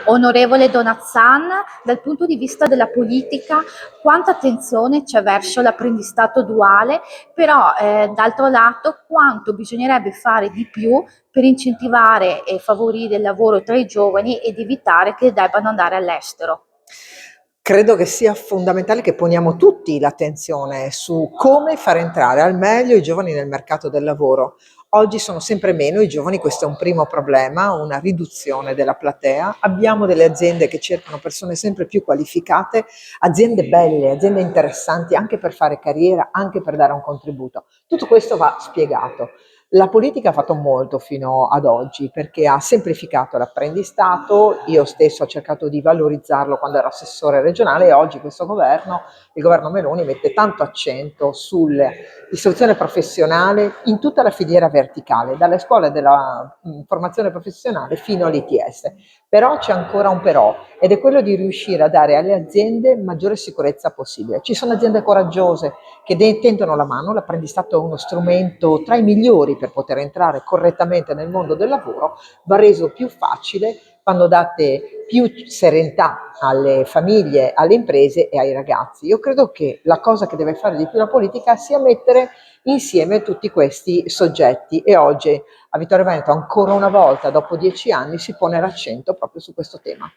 Onorevole Donazzan, dal punto di vista della politica, quanta attenzione c'è verso l'apprendistato duale, però d'altro lato quanto bisognerebbe fare di più per incentivare e favorire il lavoro tra i giovani ed evitare che debbano andare all'estero? Credo che sia fondamentale che poniamo tutti l'attenzione su come far entrare al meglio i giovani nel mercato del lavoro. Oggi sono sempre meno i giovani, questo è un primo problema, una riduzione della platea. Abbiamo delle aziende che cercano persone sempre più qualificate, aziende belle, aziende interessanti anche per fare carriera, anche per dare un contributo. Tutto questo va spiegato. La politica ha fatto molto fino ad oggi perché ha semplificato l'apprendistato, io stesso ho cercato di valorizzarlo quando ero assessore regionale e oggi questo governo, il governo Meloni, mette tanto accento sull'istruzione professionale in tutta la filiera verticale, dalle scuole della formazione professionale fino all'ITS. Però c'è ancora un però ed è quello di riuscire a dare alle aziende maggiore sicurezza possibile. Ci sono aziende coraggiose che tendono la mano, l'apprendistato è uno strumento tra i migliori per poter entrare correttamente nel mondo del lavoro, va reso più facile quando date più serenità alle famiglie, alle imprese e ai ragazzi. Io credo che la cosa che deve fare di più la politica sia mettere insieme tutti questi soggetti e oggi a Vittorio Veneto ancora una volta dopo 10 anni si pone l'accento proprio su questo tema.